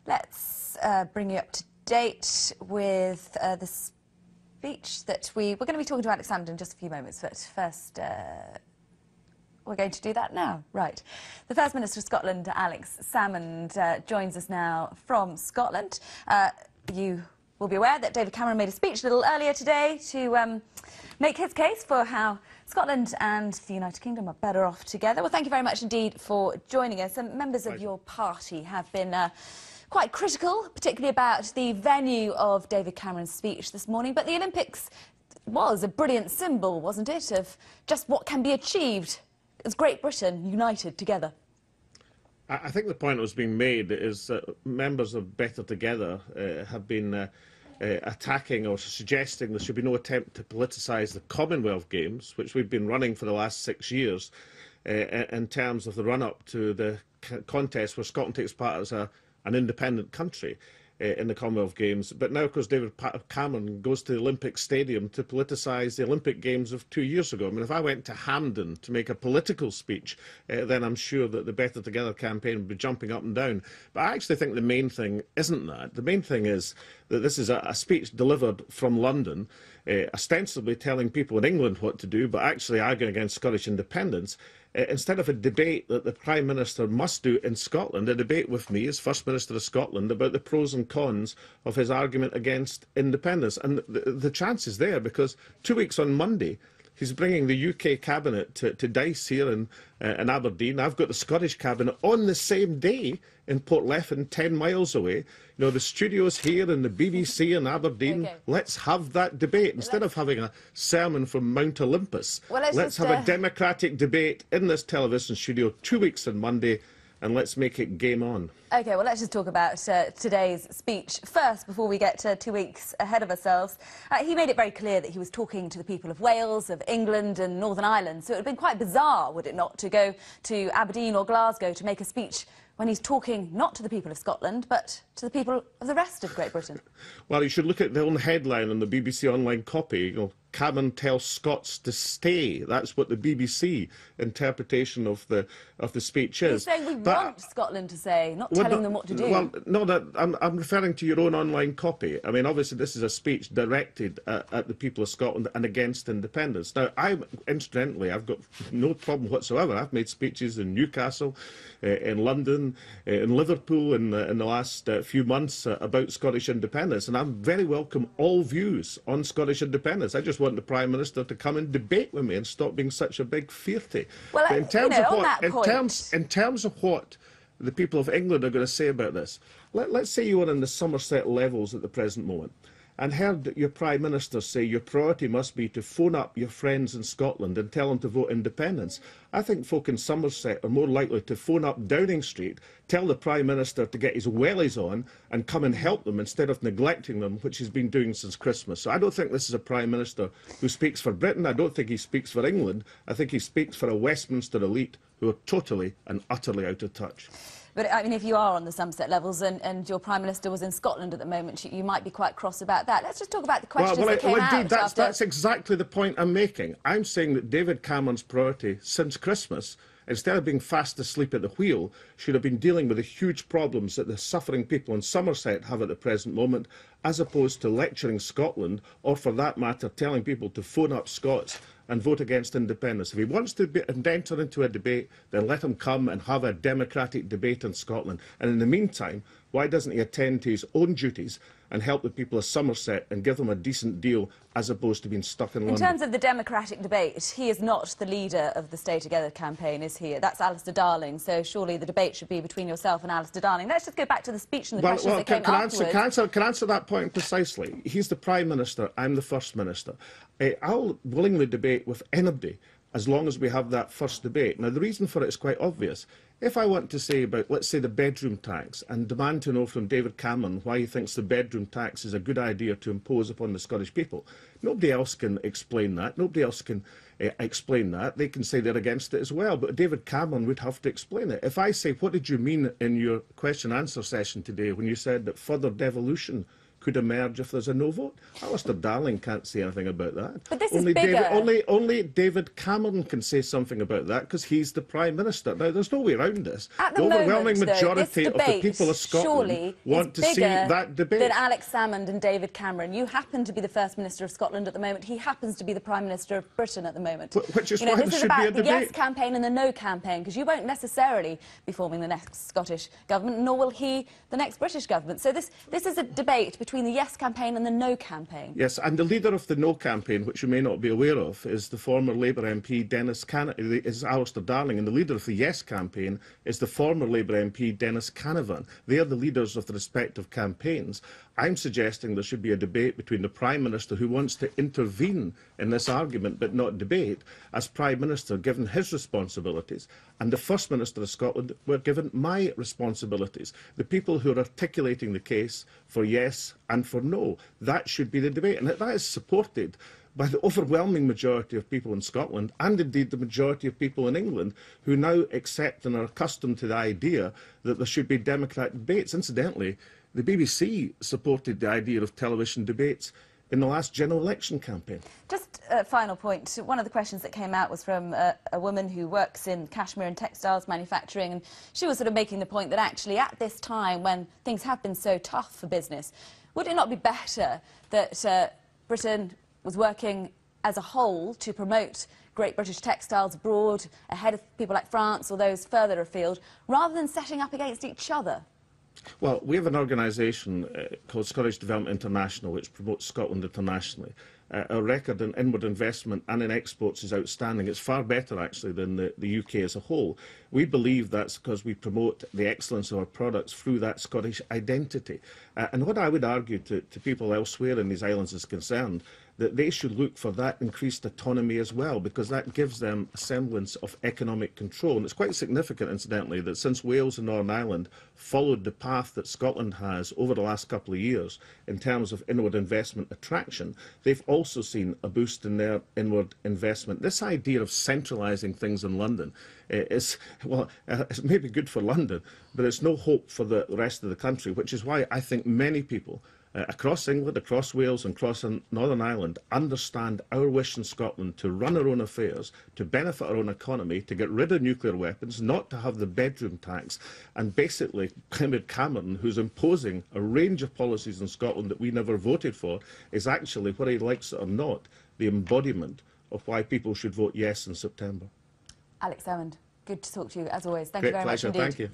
Let's bring you up to date with the speech that we're going to be talking to Alex Salmond in just a few moments, but first we're going to do that now. Right. The First Minister of Scotland, Alex Salmond, joins us now from Scotland. You will be aware that David Cameron made a speech a little earlier today to make his case for how Scotland and the United Kingdom are better off together. Well, thank you very much indeed for joining us. Some members of your party have been quite critical, particularly about the venue of David Cameron's speech this morning. But the Olympics was a brilliant symbol, wasn't it, of just what can be achieved as Great Britain united together. I think the point that was being made is that members of Better Together have been attacking or suggesting there should be no attempt to politicise the Commonwealth Games, which we've been running for the last 6 years, in terms of the run-up to the contest where Scotland takes part as an independent country in the Commonwealth Games. But now, of course, David Cameron goes to the Olympic Stadium to politicise the Olympic Games of 2 years ago. I mean, if I went to Hampden to make a political speech, then I'm sure that the Better Together campaign would be jumping up and down. But I actually think the main thing isn't that. The main thing is that this is a speech delivered from London, ostensibly telling people in England what to do, but actually arguing against Scottish independence. Instead of a debate that the Prime Minister must do in Scotland, a debate with me as First Minister of Scotland about the pros and cons of his argument against independence. And the chance is there because 2 weeks on Monday, he's bringing the UK Cabinet to Dice here in Aberdeen. I've got the Scottish Cabinet on the same day in Portleffen, 10 miles away. You know, the studio's here in the BBC in Aberdeen. Okay. Let's have that debate. Instead of having a sermon from Mount Olympus, let's have a democratic debate in this television studio 2 weeks on Monday, and let's make it game on. OK, well, let's just talk about today's speech first, before we get 2 weeks ahead of ourselves. He made it very clear that he was talking to the people of Wales, of England and Northern Ireland, so it would have been quite bizarre, would it not, to go to Aberdeen or Glasgow to make a speech when he's talking not to the people of Scotland, but to the people of the rest of Great Britain. Well, you should look at the own headline on the BBC online copy. You know, Cameron tells Scots to stay. That's what the BBC interpretation of the speech is. He's saying we want Scotland to say, not telling them what to do. Well, no, I'm referring to your own online copy. I mean, obviously, this is a speech directed at the people of Scotland and against independence. Now, incidentally, I've got no problem whatsoever. I've made speeches in Newcastle, in London, in Liverpool in the last few months about Scottish independence, and I very welcome all views on Scottish independence. I just want the Prime Minister to come and debate with me and stop being such a big fearty. Well, in terms of what the people of England are going to say about this, let's say you are in the Somerset Levels at the present moment and heard your Prime Minister say your priority must be to phone up your friends in Scotland and tell them to vote independence. I think folk in Somerset are more likely to phone up Downing Street, tell the Prime Minister to get his wellies on and come and help them instead of neglecting them, which he's been doing since Christmas. So I don't think this is a Prime Minister who speaks for Britain. I don't think he speaks for England. I think he speaks for a Westminster elite who are totally and utterly out of touch. But, I mean, if you are on the Somerset Levels and your Prime Minister was in Scotland at the moment, you might be quite cross about that. Let's just talk about the questions that came out indeed, that's exactly the point I'm making. I'm saying that David Cameron's priority since Christmas, instead of being fast asleep at the wheel, should have been dealing with the huge problems that the suffering people in Somerset have at the present moment, as opposed to lecturing Scotland, or for that matter, telling people to phone up Scots and vote against independence. If he wants to enter into a debate, then let him come and have a democratic debate in Scotland. And in the meantime, why doesn't he attend to his own duties and help the people of Somerset and give them a decent deal as opposed to being stuck in London? In terms of the democratic debate, he is not the leader of the Stay Together campaign, is he? That's Alistair Darling, so surely the debate should be between yourself and Alistair Darling. Let's just go back to the speech and the questions that came afterwards. Can I answer that point precisely? He's the Prime Minister, I'm the First Minister. I'll willingly debate with anybody as long as we have that first debate. Now, the reason for it is quite obvious. If I want to say about, let's say, the bedroom tax and demand to know from David Cameron why he thinks the bedroom tax is a good idea to impose upon the Scottish people, nobody else can explain that. Nobody else can explain that. They can say they're against it as well, but David Cameron would have to explain it. If I say, what did you mean in your question-answer session today when you said that further devolution could emerge if there's a no vote. Alistair Darling can't say anything about that. But this is bigger. Only David Cameron can say something about that because he's the Prime Minister. Now, there's no way around this. At the the overwhelming moment, majority though, of the people of Scotland want to see that debate. Than Alex Salmond and David Cameron. You happen to be the First Minister of Scotland at the moment. He happens to be the Prime Minister of Britain at the moment. Which is why there should be a debate. This is about the yes campaign and the no campaign, because you won't necessarily be forming the next Scottish government, nor will he the next British government. So this is a debate between the yes campaign and the no campaign. Yes, and the leader of the no campaign, which you may not be aware of, is the former Labour MP is Alistair Darling, and the leader of the yes campaign is the former Labour MP Dennis Canavan. They are the leaders of the respective campaigns. I'm suggesting there should be a debate between the Prime Minister, who wants to intervene in this argument but not debate, as Prime Minister, given his responsibilities, and the First Minister of Scotland were given my responsibilities. The people who are articulating the case for yes and for no. That should be the debate, and that is supported by the overwhelming majority of people in Scotland, and indeed the majority of people in England, who now accept and are accustomed to the idea that there should be democratic debates. Incidentally, the BBC supported the idea of television debates in the last general election campaign. Just a final point. One of the questions that came out was from a woman who works in cashmere and textiles manufacturing, and she was sort of making the point that actually at this time when things have been so tough for business, would it not be better that Britain was working as a whole to promote great British textiles abroad, ahead of people like France or those further afield, rather than setting up against each other? Well, we have an organisation called Scottish Development International, which promotes Scotland internationally. Our record in inward investment and in exports is outstanding. It's far better, actually, than the UK as a whole. We believe that's because we promote the excellence of our products through that Scottish identity. And what I would argue to people elsewhere in these islands is concerned, that they should look for that increased autonomy as well, because that gives them a semblance of economic control. And it's quite significant, incidentally, that since Wales and Northern Ireland followed the path that Scotland has over the last couple of years in terms of inward investment attraction, they've also seen a boost in their inward investment. This idea of centralising things in London is, well, it's maybe good for London, but it's no hope for the rest of the country, which is why I think many people across England, across Wales and across Northern Ireland understand our wish in Scotland to run our own affairs, to benefit our own economy, to get rid of nuclear weapons, not to have the bedroom tax. And basically, David Cameron, who's imposing a range of policies in Scotland that we never voted for, is actually, whether he likes it or not, the embodiment of why people should vote yes in September. Alex Salmond, good to talk to you as always. Thank you very much indeed. Thank you.